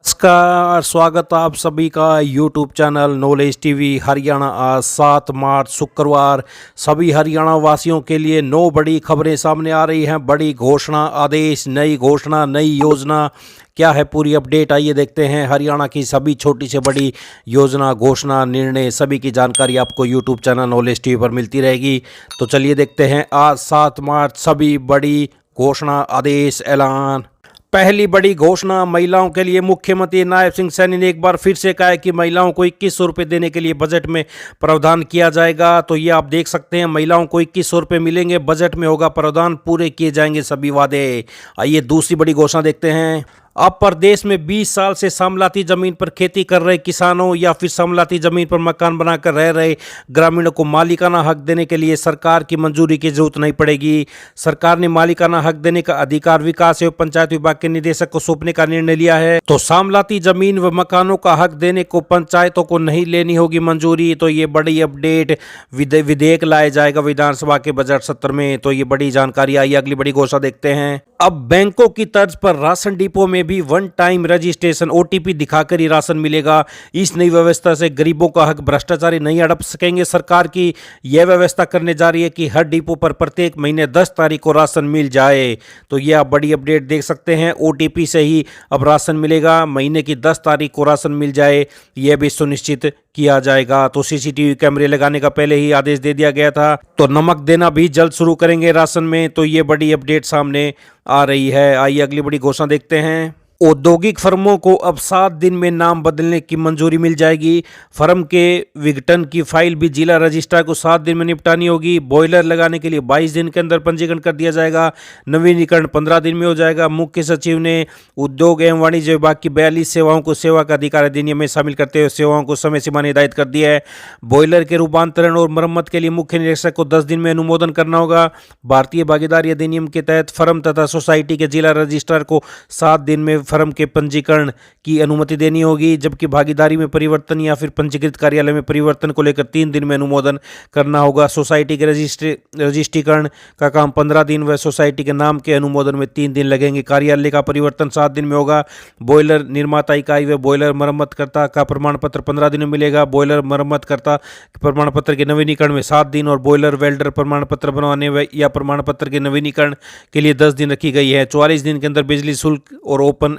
नमस्कार, स्वागत आप सभी का YouTube channel knowledge TV Haryana. आज 7 मार्च शुक्रवार सभी हरियाणा वासियों के लिए 9 बड़ी खबरें सामने आ रही हैं। बड़ी घोषणा, आदेश, नई घोषणा, नई योजना, क्या है पूरी अपडेट, आइए देखते हैं। हरियाणा की सभी छोटी से बड़ी योजना, घोषणा, निर्णय सभी की जानकारी आपको यूट्यूब चैनल नॉलेज टीवी पर मिलती रहेगी। तो चलिए देखते हैं आज 7 मार्च सभी बड़ी घोषणा, आदेश, ऐलान। पहली बड़ी घोषणा, महिलाओं के लिए मुख्यमंत्री नायब सिंह सैनी ने एक बार फिर से कहा है कि महिलाओं को 2100 रुपये देने के लिए बजट में प्रावधान किया जाएगा। तो ये आप देख सकते हैं, महिलाओं को 2100 रुपये मिलेंगे, बजट में होगा प्रावधान, पूरे किए जाएंगे सभी वादे। आइए दूसरी बड़ी घोषणा देखते हैं। अब प्रदेश में 20 साल से समलाती जमीन पर खेती कर रहे किसानों या फिर समलाती जमीन पर मकान बनाकर रह रहे ग्रामीणों को मालिकाना हक देने के लिए सरकार की मंजूरी की जरूरत नहीं पड़ेगी। सरकार ने मालिकाना हक देने का अधिकार विकास एवं पंचायत विभाग के निदेशक को सौंपने का निर्णय लिया है। तो समलाती जमीन व मकानों का हक देने को पंचायतों को नहीं लेनी होगी मंजूरी। तो ये बड़ी अपडेट, विधेयक लाया जाएगा विधानसभा के बजट सत्र में। तो ये बड़ी जानकारी आई। अगली बड़ी घोषणा देखते हैं। अब बैंकों की तर्ज पर राशन डिपो में भी वन टाइम रजिस्ट्रेशन OTP दिखाकर ही राशन मिलेगा। इस नई व्यवस्था से गरीबों का हक भ्रष्टाचारी नहीं हड़प सकेंगे। सरकार की यह व्यवस्था करने जा रही है कि हर डिपो पर प्रत्येक महीने 10 तारीख को राशन मिल जाए। तो यह आप बड़ी अपडेट देख सकते हैं। OTP से ही अब राशन मिलेगा, महीने की 10 तारीख को राशन मिल जाए, यह भी सुनिश्चित किया जाएगा। तो CCTV कैमरे लगाने का पहले ही आदेश दे दिया गया था। तो नमक देना भी जल्द शुरू करेंगे राशन में। तो ये बड़ी अपडेट सामने आ रही है। आइए अगली बड़ी घोषणा देखते हैं। औद्योगिक फर्मों को अब 7 दिन में नाम बदलने की मंजूरी मिल जाएगी। फर्म के विघटन की फाइल भी जिला रजिस्ट्रार को 7 दिन में निपटानी होगी। बॉयलर लगाने के लिए 22 दिन के अंदर पंजीकरण कर दिया जाएगा। नवीनीकरण 15 दिन में हो जाएगा। मुख्य सचिव ने उद्योग एवं वाणिज्य विभाग की 42 सेवाओं को सेवा का अधिकार अधिनियम में शामिल करते हुए सेवाओं को समय सीमा निर्धारित कर दिया है। बॉयलर के रूपांतरण और मरम्मत के लिए मुख्य निदेशक को 10 दिन में अनुमोदन करना होगा। भारतीय भागीदारी अधिनियम के तहत फर्म तथा सोसाइटी के जिला रजिस्ट्रार को 7 दिन में फर्म के पंजीकरण की अनुमति देनी होगी। जबकि भागीदारी में परिवर्तन या फिर पंजीकृत कार्यालय में परिवर्तन को लेकर 3 दिन में अनुमोदन करना होगा। सोसाइटी के रजिस्ट्रीकरण का काम 15 दिन व सोसाइटी के नाम के अनुमोदन में 3 दिन लगेंगे। कार्यालय का परिवर्तन 7 दिन में होगा। बॉयलर निर्माता इकाई व बॉयलर मरम्मतकर्ता का प्रमाण पत्र 15 दिन में मिलेगा। बॉयलर मरम्मतकर्ता प्रमाण पत्र के नवीनीकरण में 7 दिन और बॉयलर वेल्डर प्रमाण पत्र बनवाने या प्रमाण पत्र के नवीनीकरण के लिए 10 दिन रखी गई है। 44 दिन के अंदर बिजली शुल्क और ओपन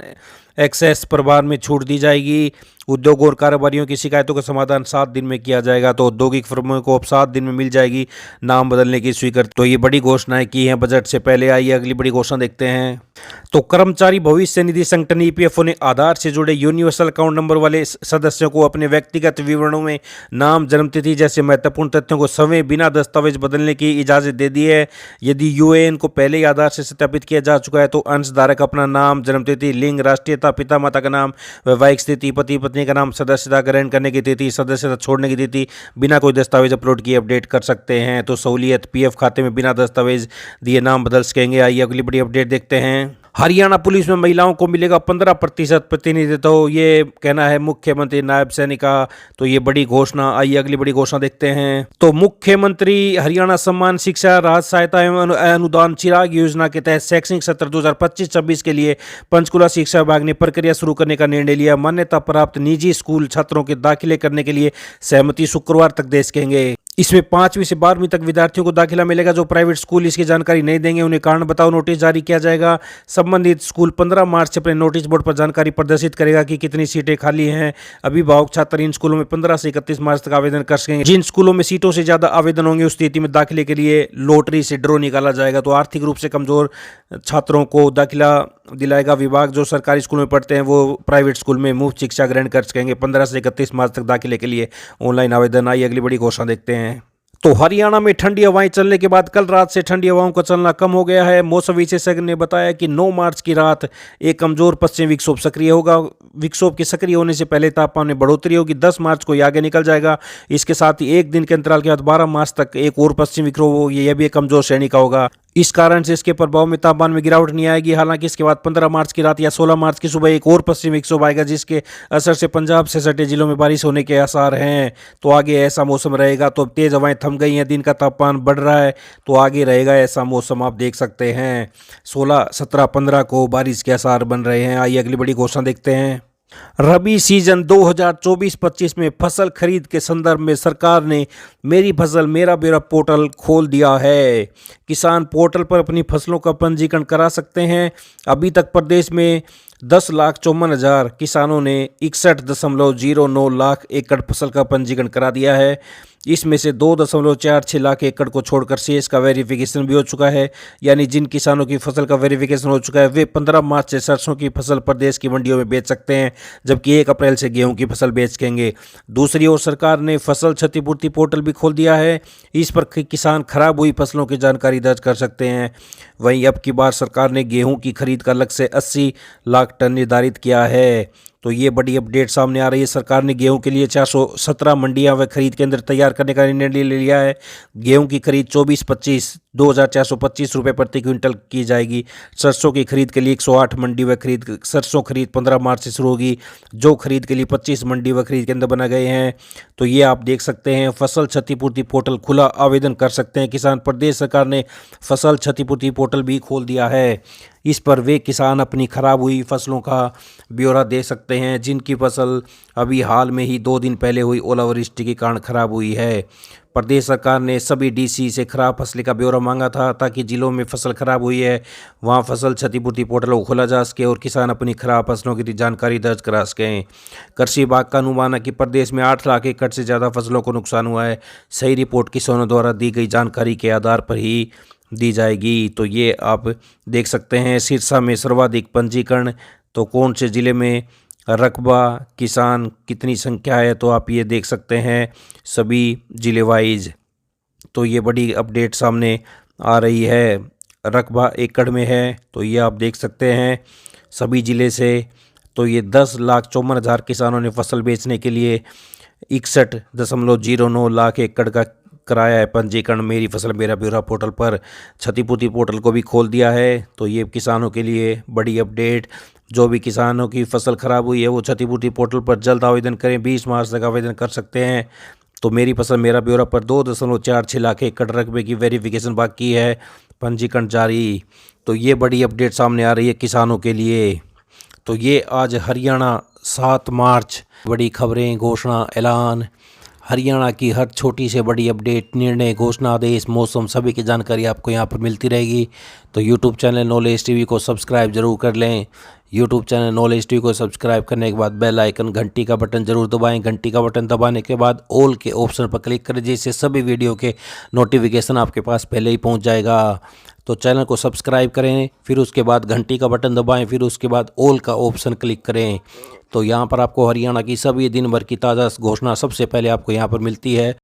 एक्सेस प्रभार में छूट दी जाएगी। उद्योग और कारोबारियों की शिकायतों का समाधान 7 दिन में किया जाएगा। तो औद्योगिक फर्मों को अब 7 दिन में मिल जाएगी नाम बदलने की स्वीकृति। तो ये बड़ी घोषणाएं की हैं बजट से पहले। आइए अगली बड़ी घोषणा देखते हैं। तो कर्मचारी भविष्य निधि संगठन EPFO ने आधार से जुड़े यूनिवर्सल अकाउंट नंबर वाले सदस्यों को अपने व्यक्तिगत विवरणों में नाम, जन्मतिथि जैसे महत्वपूर्ण तथ्यों को समय बिना दस्तावेज बदलने की इजाजत दे दी है। यदि UAN को पहले ही आधार से सत्यापित किया जा चुका है तो अंशधारक अपना नाम, जन्मतिथि, लिंग, राष्ट्रीयता, पिता माता का नाम, वैवाहिक स्थिति, पति पत्नी का नाम, सदस्यता ग्रहण करने की तिथि, सदस्यता छोड़ने की तिथि बिना कोई दस्तावेज अपलोड किए अपडेट कर सकते हैं। तो सहूलियत, PF खाते में बिना दस्तावेज दिए नाम बदल सकेंगे। आइए अगली बड़ी अपडेट देखते हैं। हरियाणा पुलिस में महिलाओं को मिलेगा 15% प्रतिनिधित्व, ये कहना है मुख्यमंत्री नायब सैनी का। तो ये बड़ी घोषणा। आइए अगली बड़ी घोषणा देखते हैं। तो मुख्यमंत्री हरियाणा सम्मान शिक्षा राहत सहायता एवं अनुदान चिराग योजना के तहत शैक्षणिक सत्र 2025-26 के लिए पंचकुला शिक्षा विभाग ने प्रक्रिया शुरू करने का निर्णय लिया। मान्यता प्राप्त निजी स्कूल छात्रों के दाखिले करने के लिए सहमति शुक्रवार तक दे सकेंगे। इसमें 5वीं से 12वीं तक विद्यार्थियों को दाखिला मिलेगा। जो प्राइवेट स्कूल इसकी जानकारी नहीं देंगे उन्हें कारण बताओ नोटिस जारी किया जाएगा। संबंधित स्कूल 15 मार्च से अपने नोटिस बोर्ड पर जानकारी प्रदर्शित करेगा कि कितनी सीटें खाली हैं। अभिभावक छात्र इन स्कूलों में 15 से 31 मार्च तक आवेदन कर सकेंगे। जिन स्कूलों में सीटों से ज्यादा आवेदन होंगे उस स्थिति में दाखिले के लिए लॉटरी से ड्रॉ निकाला जाएगा। तो आर्थिक रूप से कमजोर छात्रों को दाखिला दिलाएगा विभाग। जो सरकारी स्कूल में पढ़ते हैं वो प्राइवेट स्कूल में मुफ्त शिक्षा ग्रहण कर सकेंगे। 15 से 31 मार्च तक दाखिले के लिए ऑनलाइन आवेदन। आइए अगली बड़ी घोषणा देखते हैं। तो हरियाणा में ठंडी हवाएं चलने के बाद कल रात से ठंडी हवाओं का चलना कम हो गया है। मौसम विशेषज्ञ ने बताया कि 9 मार्च की रात एक कमजोर पश्चिमी विक्षोभ सक्रिय होगा। विक्षोभ के सक्रिय होने से पहले तापमान में बढ़ोतरी होगी। 10 मार्च को ये आगे निकल जाएगा। इसके साथ ही एक दिन के अंतराल के बाद 12 मार्च तक एक और पश्चिमी विक्षोभ होगी। यह भी एक कमजोर श्रेणी का होगा। इस कारण से इसके प्रभाव में तापमान में गिरावट नहीं आएगी। हालांकि इसके बाद 15 मार्च की रात या 16 मार्च की सुबह एक और पश्चिमी विक्षोभ आएगा जिसके असर से पंजाब से सटे जिलों में बारिश होने के आसार हैं। तो आगे ऐसा मौसम रहेगा। तो तेज हवाएं थम गई हैं, दिन का तापमान बढ़ रहा है, तो आगे रहेगा ऐसा मौसम। आप देख सकते हैं 16, 17, 15 को बारिश के आसार बन रहे हैं। आइए अगली बड़ी घोषणा देखते हैं। रबी सीजन 2024-25 में फसल खरीद के संदर्भ में सरकार ने मेरी फसल मेरा ब्यौरा पोर्टल खोल दिया है। किसान पोर्टल पर अपनी फसलों का पंजीकरण करा सकते हैं। अभी तक प्रदेश में 10,54,000 किसानों ने 61.09 लाख एकड़ फसल का पंजीकरण करा दिया है। इसमें से 2.46 लाख एकड़ को छोड़कर शेष का वेरिफिकेशन भी हो चुका है। यानी जिन किसानों की फसल का वेरिफिकेशन हो चुका है वे 15 मार्च से सरसों की फसल प्रदेश की मंडियों में बेच सकते हैं, जबकि 1 अप्रैल से गेहूं की फसल बेचेंगे। दूसरी ओर सरकार ने फसल क्षतिपूर्ति पोर्टल भी खोल दिया है। इस पर किसान खराब हुई फसलों की जानकारी दर्ज कर सकते हैं। वहीं अब की बार सरकार ने गेहूं की खरीद का लक्ष्य 80 लाख टन निर्धारित किया है। तो ये बड़ी अपडेट सामने आ रही है। सरकार ने गेहूं के लिए 417 मंडियां व खरीद केंद्र तैयार करने का निर्णय ले लिया है। गेहूं की खरीद 24-25 2,425 रुपये प्रति क्विंटल की जाएगी। सरसों की खरीद के लिए 108 मंडी व खरीद सरसों खरीद 15 मार्च से शुरू होगी। जो खरीद के लिए 25 मंडी व खरीद केंद्र बना गए हैं। तो ये आप देख सकते हैं फसल क्षतिपूर्ति पोर्टल खुला, आवेदन कर सकते हैं किसान। प्रदेश सरकार ने फसल क्षतिपूर्ति पोर्टल भी खोल दिया है। इस पर वे किसान अपनी खराब हुई फसलों का ब्यौरा दे सकते हैं जिनकी फसल अभी हाल में ही 2 दिन पहले हुई ओलावृष्टि के कारण खराब हुई है। प्रदेश सरकार ने सभी डीसी से खराब फसल का ब्यौरा मांगा था ताकि जिलों में फसल खराब हुई है वहां फसल क्षतिपूर्ति पोर्टल को खोला जा सके और किसान अपनी खराब फसलों की जानकारी दर्ज करा सकें। कृषि विभाग का अनुमान है कि प्रदेश में 8 लाख एकड़ से ज़्यादा फसलों को नुकसान हुआ है। सही रिपोर्ट किसानों द्वारा दी गई जानकारी के आधार पर ही दी जाएगी। तो ये आप देख सकते हैं सिरसा में सर्वाधिक पंजीकरण, तो कौन से ज़िले में रकबा किसान कितनी संख्या है, तो आप ये देख सकते हैं सभी ज़िले वाइज। तो ये बड़ी अपडेट सामने आ रही है। रकबा एकड़ में है तो ये आप देख सकते हैं सभी ज़िले से। तो ये 10,54,000 किसानों ने फसल बेचने के लिए 61.09 लाख एकड़ का कराया है पंजीकरण मेरी फसल मेरा ब्यौरा पोर्टल पर। क्षतिपूर्ति पोर्टल को भी खोल दिया है। तो ये किसानों के लिए बड़ी अपडेट। जो भी किसानों की फसल खराब हुई है वो क्षतिपूर्ति पोर्टल पर जल्द आवेदन करें। 20 मार्च तक आवेदन कर सकते हैं। तो मेरी फसल मेरा ब्यौरा पर 2.46 लाख एकड़ रकबे की वेरिफिकेशन बाकी है, पंजीकरण जारी। तो ये बड़ी अपडेट सामने आ रही है किसानों के लिए। तो ये आज हरियाणा 7 मार्च बड़ी खबरें, घोषणा, ऐलान, हरियाणा की हर छोटी से बड़ी अपडेट, निर्णय, घोषणा, आदेश, मौसम सभी की जानकारी आपको यहाँ पर मिलती रहेगी। तो यूट्यूब चैनल नॉलेज टीवी को सब्सक्राइब जरूर कर लें। यूट्यूब चैनल नॉलेज टीवी को सब्सक्राइब करने के बाद बेल आइकन घंटी का बटन जरूर दबाएं। घंटी का बटन दबाने के बाद ऑल के ऑप्शन पर क्लिक करें जिससे सभी वीडियो के नोटिफिकेशन आपके पास पहले ही पहुंच जाएगा। तो चैनल को सब्सक्राइब करें, फिर उसके बाद घंटी का बटन दबाएं, फिर उसके बाद ऑल का ऑप्शन क्लिक करें। तो यहाँ पर आपको हरियाणा की सभी दिन भर की ताज़ा घोषणा सबसे पहले आपको यहाँ पर मिलती है।